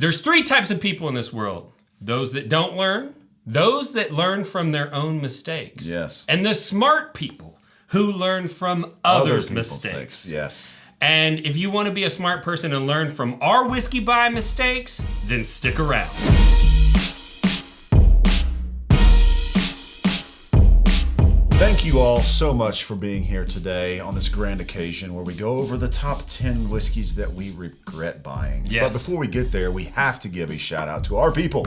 There's three types of people in this world. Those that don't learn, those that learn from their own mistakes. Yes. And the smart people who learn from others' mistakes. Yes. And if you want to be a smart person and learn from our whiskey buying mistakes, then stick around. Thank you all so much for being here today on this grand occasion where we go over the top 10 whiskeys that we regret buying. Yes. But before we get there, we have to give a shout out to our people,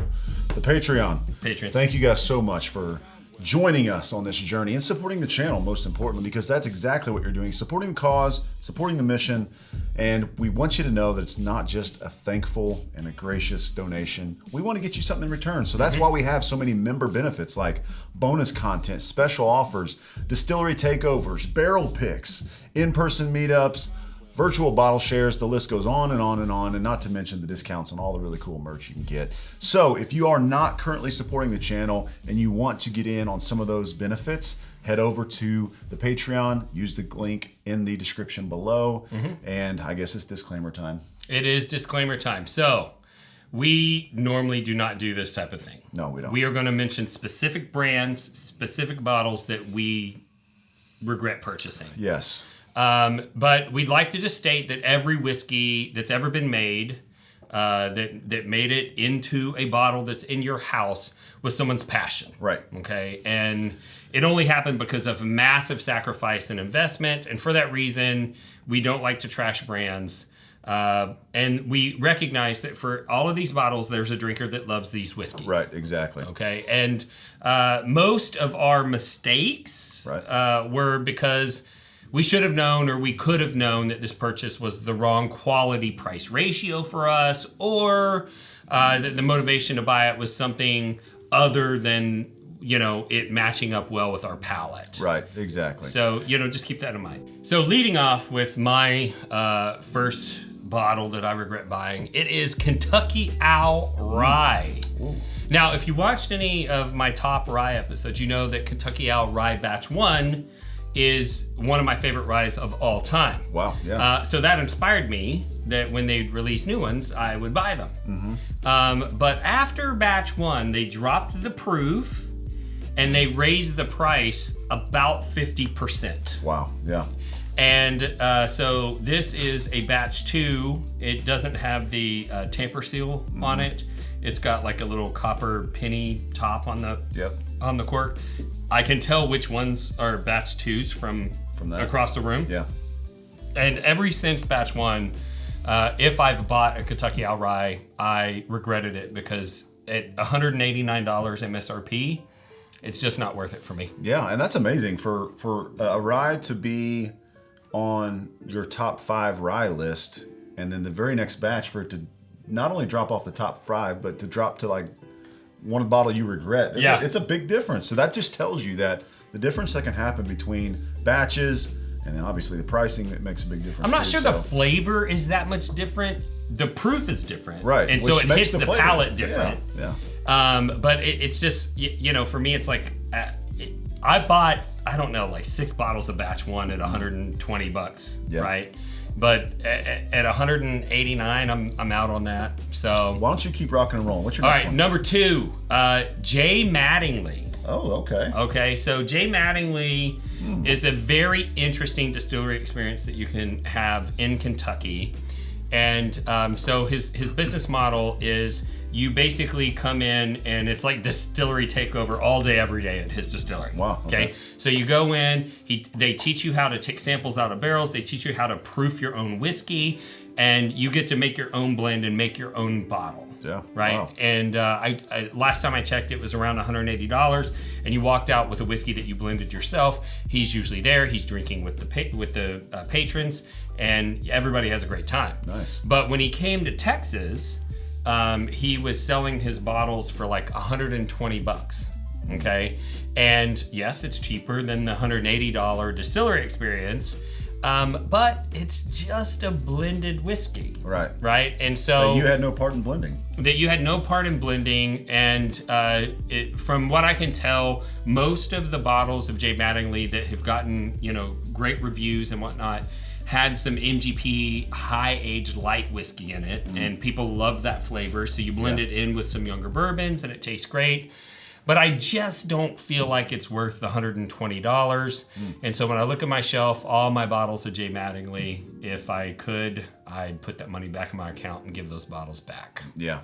the Patreon. Patrons. Thank you guys so much for joining us on this journey and supporting the channel, most importantly, because that's exactly what you're doing. Supporting the cause, supporting the mission, and we want you to know that it's not just a thankful and a gracious donation. We want to get you something in return. So that's why we have so many member benefits like bonus content, special offers, distillery takeovers, barrel picks, in-person meetups, virtual bottle shares, the list goes on and on and on, and not to mention the discounts on all the really cool merch you can get. So if you are not currently supporting the channel and you want to get in on some of those benefits, head over to the Patreon, use the link in the description below, and I guess it's disclaimer time. It is disclaimer time. So we normally do not do this type of thing. No, we don't. We are going to mention specific brands, specific bottles that we regret purchasing. Yes. But we'd like to just state that every whiskey that's ever been made, that made it into a bottle that's in your house was someone's passion. Right. Okay. And it only happened because of massive sacrifice and investment. And for that reason, we don't like to trash brands. And we recognize that for all of these bottles, there's a drinker that loves these whiskeys. Right, exactly. Okay. And most of our mistakes were because we should have known, or we could have known, that this purchase was the wrong quality price ratio for us, or that the motivation to buy it was something other than, it matching up well with our palate. Right, exactly. So, just keep that in mind. So leading off with my first bottle that I regret buying, it is Kentucky Owl Rye. Ooh. Now, if you watched any of my top rye episodes, you know that Kentucky Owl Rye Batch 1 is one of my favorite ryes of all time. Wow, yeah. So that inspired me that when they release new ones, I would buy them. But after batch 1, they dropped the proof and they raised the price about 50%. Wow, yeah. And so this is a batch 2. It doesn't have the tamper seal on it. It's got like a little copper penny top on the cork. I can tell which ones are batch 2s from that across the room. Yeah. And ever since batch 1, if I've bought a Kentucky Owl Rye, I regretted it because at $189 MSRP, it's just not worth it for me. Yeah, and that's amazing for a rye to be on your top 5 rye list, and then the very next batch for it to not only drop off the top 5, but to drop to like one bottle you regret. It's a big difference. So that just tells you that the difference that can happen between batches and then obviously the pricing, it makes a big difference. I'm not sure the flavor is that much different. The proof is different. Right. And so it hits the palate different. Yeah. But it's just, for me, it's like, I bought, I don't know, like 6 bottles of batch 1 at $120, right? But at 189, I'm out on that. So why don't you keep rocking and rolling? What's your next one? Number 2, J. Mattingly. Oh, okay. Okay, so J. Mattingly is a very interesting distillery experience that you can have in Kentucky. And so his business model is you basically come in and it's like distillery takeover all day, every day at his distillery. Wow. Okay. So you go in, they teach you how to take samples out of barrels. They teach you how to proof your own whiskey, and you get to make your own blend and make your own bottle. Yeah. Right. Wow. And I last time I checked, it was around $180, and you walked out with a whiskey that you blended yourself. He's usually there. He's drinking with the patrons, and everybody has a great time. Nice. But when he came to Texas, he was selling his bottles for like $120. Okay. And yes, it's cheaper than the $180 distillery experience. But it's just a blended whiskey. Right. Right. And so that you had no part in blending. And from what I can tell, most of the bottles of J. Mattingly that have gotten, great reviews and whatnot had some MGP high-aged light whiskey in it, and people love that flavor, so you blend it in with some younger bourbons, and it tastes great. But I just don't feel like it's worth the $120. And so when I look at my shelf, all my bottles of J. Mattingly, if I could, I'd put that money back in my account and give those bottles back. Yeah.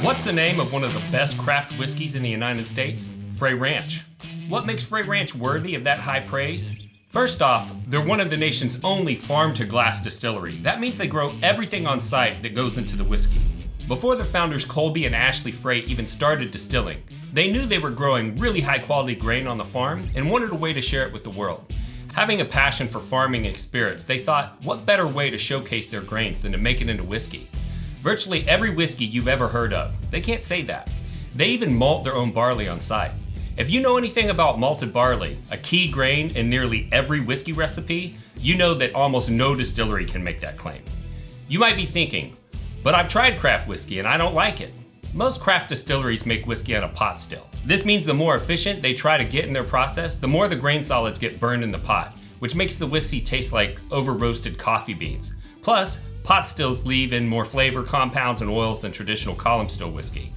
What's the name of one of the best craft whiskeys in the United States? Frey Ranch. What makes Frey Ranch worthy of that high praise? First off, they're one of the nation's only farm-to-glass distilleries. That means they grow everything on site that goes into the whiskey. Before the founders Colby and Ashley Frey even started distilling, they knew they were growing really high-quality grain on the farm and wanted a way to share it with the world. Having a passion for farming and spirits, they thought, what better way to showcase their grains than to make it into whiskey? Virtually every whiskey you've ever heard of, they can't say that. They even malt their own barley on site. If you know anything about malted barley, a key grain in nearly every whiskey recipe, you know that almost no distillery can make that claim. You might be thinking, but I've tried craft whiskey and I don't like it. Most craft distilleries make whiskey on a pot still. This means the more efficient they try to get in their process, the more the grain solids get burned in the pot, which makes the whiskey taste like over-roasted coffee beans. Plus, pot stills leave in more flavor, compounds, and oils than traditional column still whiskey.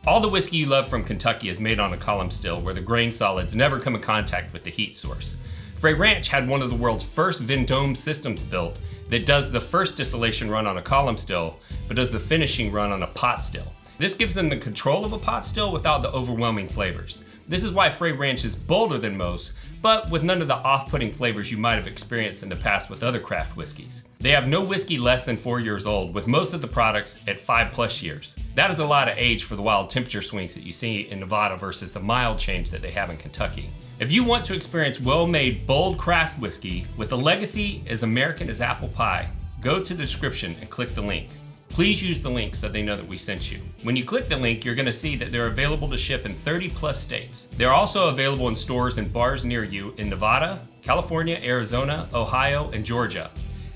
All the whiskey you love from Kentucky is made on a column still where the grain solids never come in contact with the heat source. Frey Ranch had one of the world's first Vendome systems built that does the first distillation run on a column still, but does the finishing run on a pot still. This gives them the control of a pot still without the overwhelming flavors. This is why Frey Ranch is bolder than most, but with none of the off-putting flavors you might have experienced in the past with other craft whiskeys. They have no whiskey less than 4 years old, with most of the products at 5+ years. That is a lot of age for the wild temperature swings that you see in Nevada versus the mild change that they have in Kentucky. If you want to experience well-made, bold craft whiskey with a legacy as American as apple pie, go to the description and click the link. Please use the link so they know that we sent you. When you click the link, you're going to see that they're available to ship in 30+ states. They're also available in stores and bars near you in Nevada, California, Arizona, Ohio, and Georgia.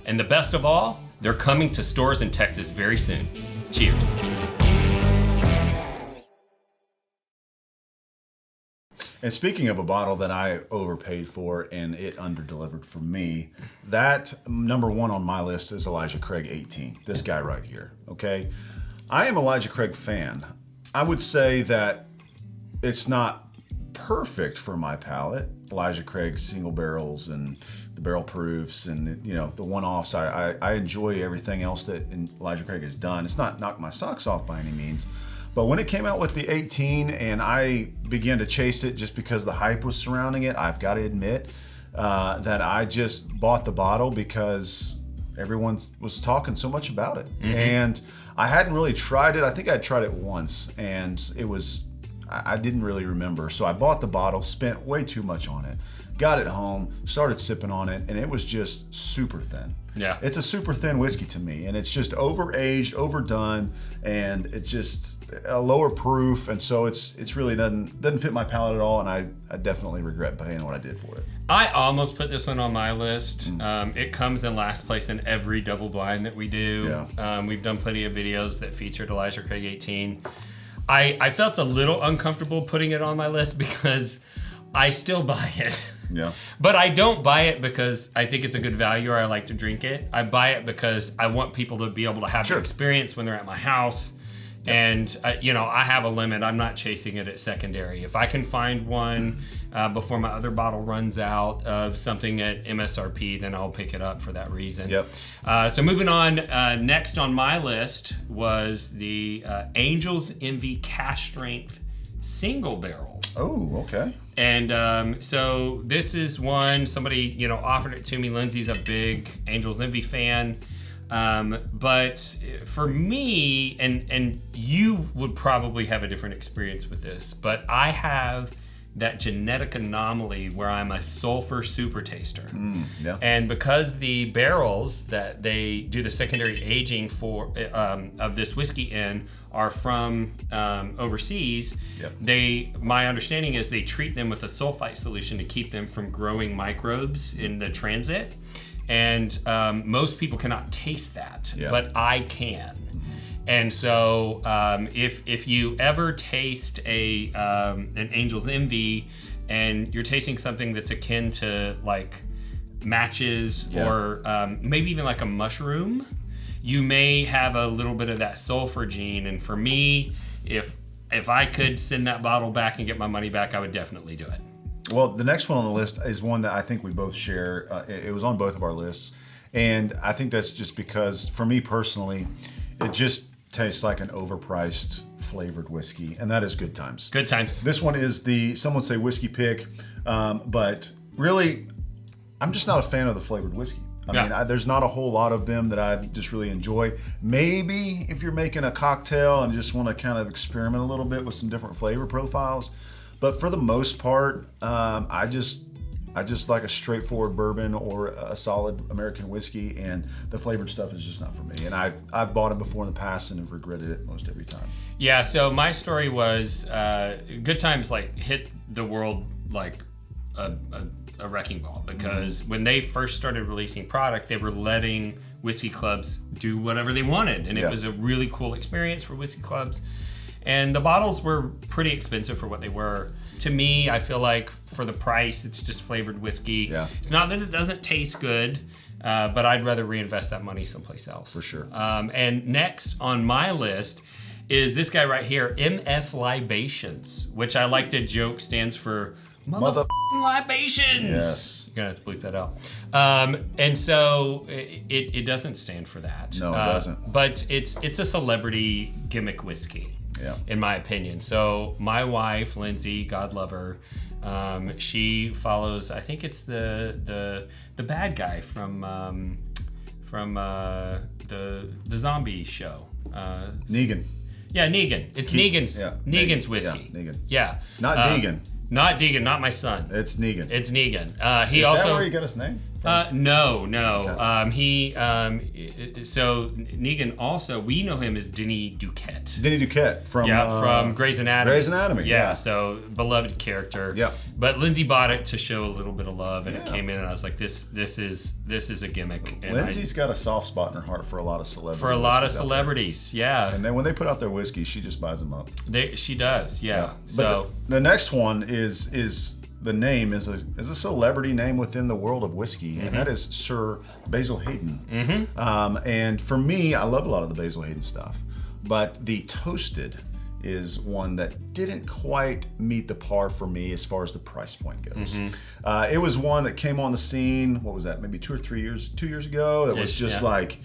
And the best of all, they're coming to stores in Texas very soon. Cheers. And speaking of a bottle that I overpaid for and it underdelivered for me, that number one on my list is Elijah Craig 18. This guy right here, okay? I am Elijah Craig fan. I would say that it's not perfect for my palate. Elijah Craig single barrels and the barrel proofs and, you know, the one-offs. I enjoy everything else that Elijah Craig has done. It's not knocked my socks off by any means. But when it came out with the 18 and I began to chase it just because the hype was surrounding it, I've got to admit that I just bought the bottle because everyone was talking so much about it. Mm-hmm. And I hadn't really tried it. I think I'd tried it once and I didn't really remember. So I bought the bottle, spent way too much on it, got it home, started sipping on it, and it was just super thin. Yeah. It's a super thin whiskey to me, and it's just over-aged, overdone, and it's just a lower proof, and so it's really doesn't fit my palate at all, and I definitely regret paying what I did for it. I almost put this one on my list. It comes in last place in every double blind that we do. Yeah. We've done plenty of videos that featured Elijah Craig 18. I felt a little uncomfortable putting it on my list because I still buy it. Yeah. But I don't buy it because I think it's a good value or I like to drink it. I buy it because I want people to be able to have the experience when they're at my house. Yep. And, I have a limit. I'm not chasing it at secondary. If I can find one before my other bottle runs out of something at MSRP, then I'll pick it up for that reason. Yep. So moving on, next on my list was the Angel's Envy Cash Strength Single Barrel. Oh, okay. And so this is one, somebody, offered it to me. Lindsay's a big Angel's Envy fan. But for me, and you would probably have a different experience with this, but I have that genetic anomaly where I'm a sulfur super taster. Yeah. And because the barrels that they do the secondary aging for of this whiskey in are from overseas, yep. My understanding is they treat them with a sulfite solution to keep them from growing microbes in the transit. And most people cannot taste that, but I can. And so if you ever taste an Angel's Envy and you're tasting something that's akin to like matches or maybe even like a mushroom, you may have a little bit of that sulfur gene. And for me, if I could send that bottle back and get my money back, I would definitely do it. Well, the next one on the list is one that I think we both share. It was on both of our lists. And I think that's just because, for me personally, it just tastes like an overpriced flavored whiskey. And that is Good Times. Good Times. This one is some would say whiskey pick. But really, I'm just not a fan of the flavored whiskey. I mean, there's not a whole lot of them that I just really enjoy. Maybe if you're making a cocktail and just want to kind of experiment a little bit with some different flavor profiles. But for the most part, I just like a straightforward bourbon or a solid American whiskey, and the flavored stuff is just not for me. And I've bought it before in the past and have regretted it most every time. Yeah, so my story was Good Times like hit the world like a wrecking ball, because when they first started releasing product, they were letting whiskey clubs do whatever they wanted, and it was a really cool experience for whiskey clubs. And the bottles were pretty expensive for what they were. To me, I feel like for the price, it's just flavored whiskey. Yeah. It's not that it doesn't taste good, but I'd rather reinvest that money someplace else. For sure. And next on my list is this guy right here, MF Libations, which I like to joke stands for Mother Libations. Yes. You're going to have to bleep that out. And so it doesn't stand for that. No, it doesn't. But it's a celebrity gimmick whiskey. Yeah. In my opinion. So my wife, Lindsay, God love her, she follows, I think it's the bad guy from the zombie show. Negan. Yeah, Negan. It's Negan's whiskey. Yeah, Negan. Yeah. Not Deegan. Not Deegan, not my son. It's Negan. It's Negan. Is that where he got his name? No. Okay. So Negan also, we know him as Denny Duquette. Denny Duquette from Grey's Anatomy. Grey's Anatomy. Yeah, so beloved character. Yeah. But Lindsay bought it to show a little bit of love, and it came in, and I was like, this is a gimmick. And Lindsay's got a soft spot in her heart for a lot of celebrities. For a lot of celebrities, yeah. And then when they put out their whiskey, she just buys them up. She does, yeah. But the next one is the name is a celebrity name within the world of whiskey, and that is Sir Basil Hayden. And for me, I love a lot of the Basil Hayden stuff, but the Toasted is one that didn't quite meet the par for me as far as the price point goes. It was one that came on the scene, what was that, maybe 2 years ago, that was just like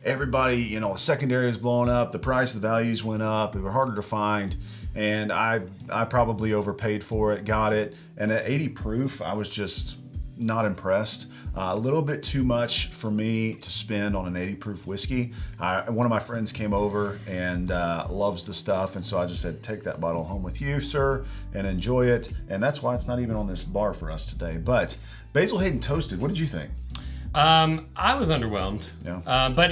everybody, the secondary was blowing up, the price, the values went up, they were harder to find, and I probably overpaid for it, got it, and at 80 proof, I was just not impressed. A little bit too much for me to spend on an 80 proof whiskey. One of my friends came over and loves the stuff, and so I just said, take that bottle home with you, sir, and enjoy it. And that's why it's not even on this bar for us today. But Basil Hayden Toasted, what did you think? I was underwhelmed. Yeah. But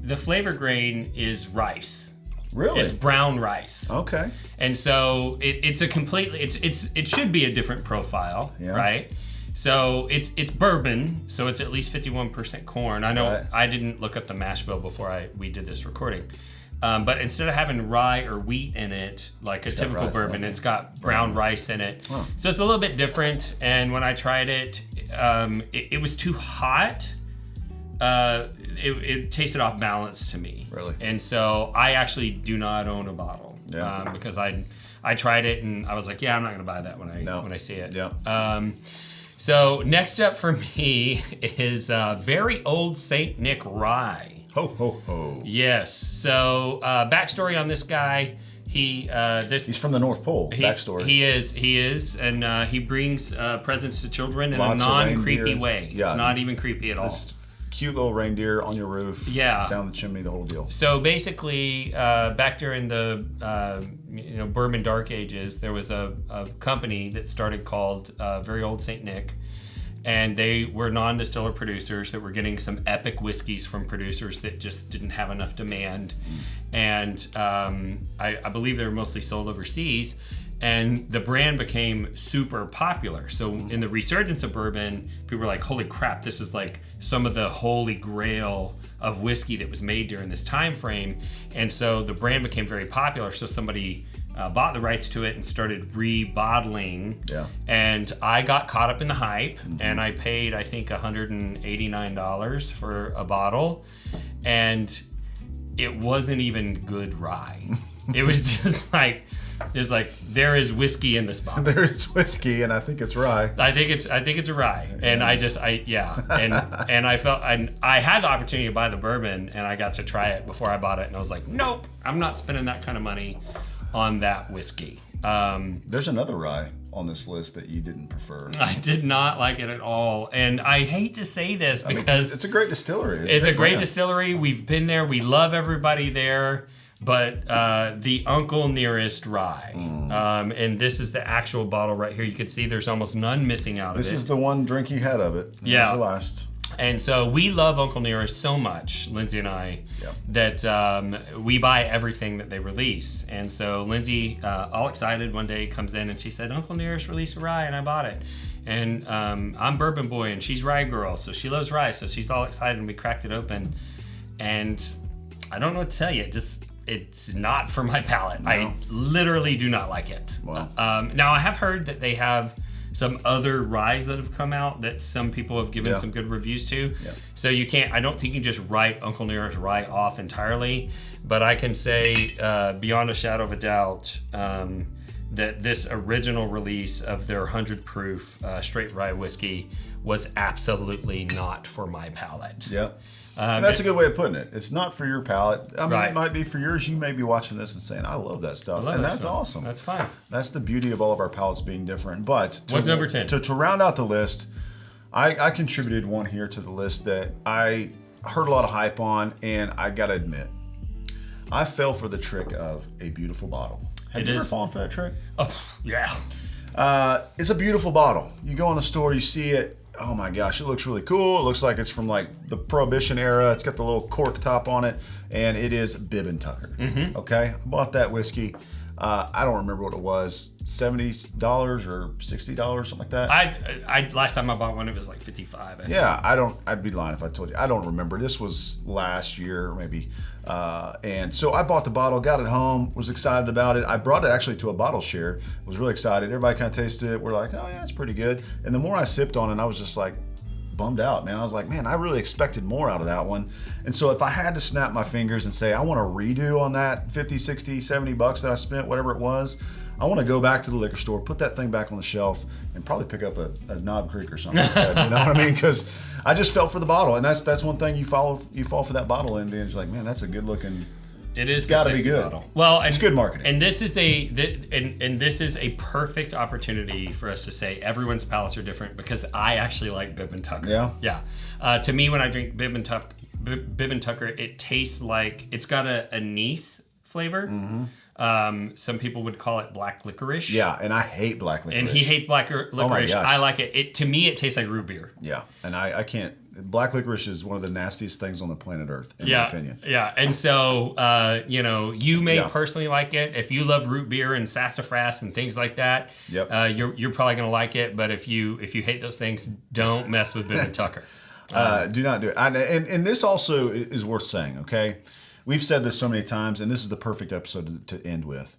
the flavor grain is rice. Really? It's brown rice. Okay. And so it's a completely it should be a different profile, right? So it's bourbon, so it's at least 51% corn. I know I didn't look up the mash bill before we did this recording. But instead of having rye or wheat in it, like a typical bourbon, it's got brown rice in it. Huh. So it's a little bit different. And when I tried it, it was too hot. It tasted off balance to me. Really? And so I actually do not own a bottle. Yeah. Because I tried it and I was like, I'm not going to buy that when I see it. Yeah. So next up for me is Very Old Saint Nick Rye. Ho, ho, ho. Yes. So backstory on this guy. He's from the North Pole. Backstory. He is, and he brings presents to children in Lots a non-creepy way. Yeah. it's not even creepy at all. Cute little reindeer on your roof. Yeah. Down the chimney, the whole deal. So basically, back during the Bourbon Dark Ages, there was a company that started called Very Old Saint Nick. And they were non-distiller producers that were getting some epic whiskeys from producers that just didn't have enough demand. And I believe they were mostly sold overseas. And the brand became super popular. So in the resurgence of bourbon, people were like, holy crap, this is like some of the holy grail of whiskey that was made during this time frame. And so the brand became very popular. So somebody bought the rights to it and started rebottling. Yeah. And I got caught up in the hype, and I paid, I think, $189 for a bottle, and it wasn't even good rye. It was just like, there is whiskey in this bottle. There is whiskey, and I think it's rye. I think it's a rye, and I felt, I had the opportunity to buy the bourbon, and I got to try it before I bought it, and I was like, nope, I'm not spending that kind of money on that whiskey. There's another rye on this list that you didn't prefer. I did not like it at all, and I hate to say this because it's a great distillery. It's a great distillery. We've been there. We love everybody there. But the Uncle Nearest rye, and this is the actual bottle right here. You can see there's almost none missing out of it. This is the one drink he had of it. Yeah. It was the last. And so we love Uncle Nearest so much, Lindsay and I, that we buy everything that they release. And so Lindsay, all excited, one day comes in and she said, Uncle Nearest released a rye, and I bought it. And I'm Bourbon Boy, and she's Rye Girl, so she loves rye. So she's all excited, and we cracked it open. And I don't know what to tell you. It's not for my palate. No. I literally do not like it. Wow. Now, I have heard that they have some other ryes that have come out that some people have given some good reviews to. Yeah. So I don't think you can just write Uncle Nearest rye off entirely. But I can say beyond a shadow of a doubt that this original release of their 100 proof straight rye whiskey was absolutely not for my palate. Yeah. And that's a good way of putting it. It's not for your palate. I mean, It might be for yours. You may be watching this and saying, I love that stuff. And that's awesome. That's fine. That's the beauty of all of our palates being different. But what's number 10? To round out the list, I contributed one here to the list that I heard a lot of hype on, and I got to admit, I fell for the trick of a beautiful bottle. Have you ever fallen for that trick? Oh, yeah. It's a beautiful bottle. You go in the store, you see it. Oh my gosh, it looks really cool. It looks like it's from like the Prohibition era. It's got the little cork top on it, and it is Bourbon Tucker. Mm-hmm. Okay, I bought that whiskey. I don't remember what it was, $70 or $60, something like that. I last time I bought one, it was like $55. Yeah, I'd be lying if I told you. I don't remember. This was last year, maybe. And so I bought the bottle, got it home, was excited about it. I brought it actually to a bottle share. Was really excited. Everybody kind of tasted it. We're like, oh yeah, it's pretty good. And the more I sipped on it, I was just like bummed out, man. I was like, man, I really expected more out of that one. And so if I had to snap my fingers and say, I want to redo on that 50, 60, 70 bucks that I spent, whatever it was, I want to go back to the liquor store, put that thing back on the shelf, and probably pick up a Knob Creek or something instead. You know what I mean? Because I just fell for the bottle, and that's one thing you fall for that bottle, and it's like, man, that's a good looking. It is. It's got to be good. Bottle. Well, and it's good marketing. And this is a perfect opportunity for us to say everyone's palates are different, because I actually like Bourbon Tucker. Yeah. Yeah. To me, when I drink Bourbon Tucker, it tastes like it's got a anise flavor. Mm-hmm. Some people would call it black licorice. Yeah, and I hate black licorice. And he hates black licorice. Oh my gosh. I like it. To me, it tastes like root beer. Yeah, and I can't. Black licorice is one of the nastiest things on the planet Earth, in my opinion. Yeah, and so you may personally like it. If you love root beer and sassafras and things like that, you're probably gonna like it. But if you hate those things, don't mess with Bourbon Tucker. Do not do it. And this also is worth saying. Okay, we've said this so many times, and this is the perfect episode to end with.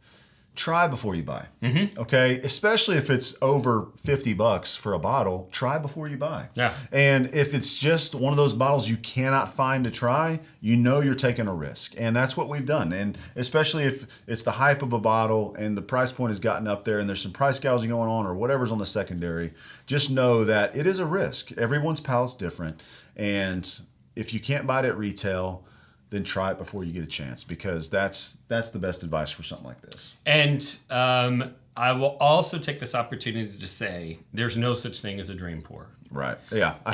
Try before you buy. Mm-hmm. Okay, especially if it's over $50 for a bottle. Try before you buy. Yeah. And if it's just one of those bottles you cannot find to try, you know you're taking a risk, and that's what we've done. And especially if it's the hype of a bottle and the price point has gotten up there, and there's some price gouging going on or whatever's on the secondary, just know that it is a risk. Everyone's palate's different, and if you can't buy it at retail, then try it before you get a chance, because that's the best advice for something like this. And I will also take this opportunity to say there's no such thing as a drain pour. Right. Yeah. I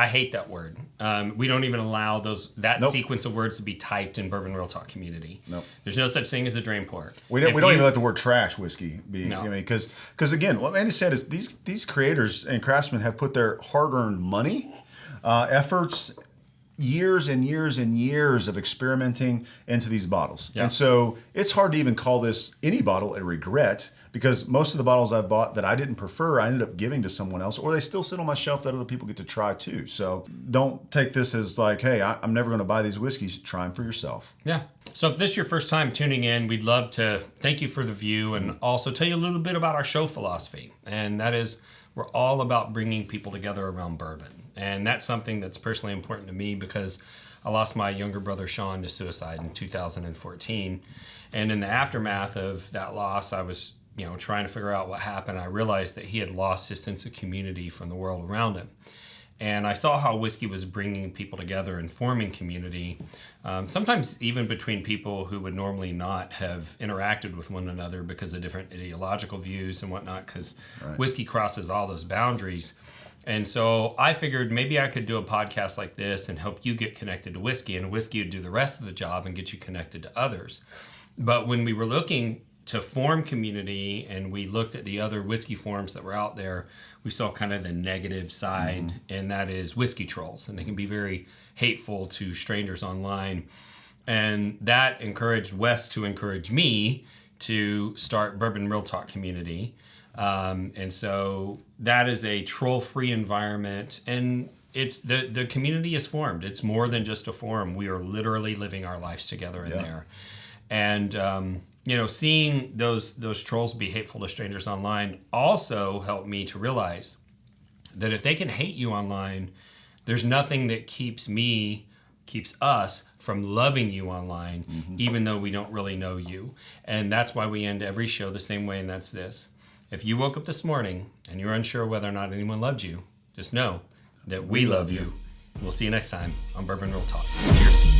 hate that word. We don't even allow that sequence of words to be typed in Bourbon Real Talk community. Nope. There's no such thing as a drain pour. We don't even let the word trash whiskey be. No. I mean, because again, what Andy said is these creators and craftsmen have put their hard-earned money, efforts, years and years and years of experimenting into these bottles. Yeah. And so it's hard to even call this any bottle a regret, because most of the bottles I've bought that I didn't prefer, I ended up giving to someone else, or they still sit on my shelf that other people get to try too. So don't take this as like, hey, I'm never going to buy these whiskeys. Try them for yourself. Yeah. So if this is your first time tuning in, we'd love to thank you for the view and also tell you a little bit about our show philosophy. And that is, we're all about bringing people together around bourbon. And that's something that's personally important to me because I lost my younger brother, Sean, to suicide in 2014. And in the aftermath of that loss, I was trying to figure out what happened. I realized that he had lost his sense of community from the world around him. And I saw how whiskey was bringing people together and forming community, sometimes even between people who would normally not have interacted with one another because of different ideological views and whatnot, because whiskey crosses all those boundaries. And so I figured maybe I could do a podcast like this and help you get connected to whiskey, and whiskey would do the rest of the job and get you connected to others. But when we were looking to form community and we looked at the other whiskey forums that were out there, we saw kind of the negative side, and that is whiskey trolls. And they can be very hateful to strangers online. And that encouraged Wes to encourage me to start Bourbon Real Talk community. And so that is a troll-free environment, and it's the community is formed. It's more than just a forum. We are literally living our lives together in there. And seeing those trolls be hateful to strangers online also helped me to realize that if they can hate you online, there's nothing that keeps us from loving you online, even though we don't really know you. And that's why we end every show the same way, and that's this. If you woke up this morning and you're unsure whether or not anyone loved you, just know that we love you. We'll see you next time on Bourbon Real Talk. Cheers.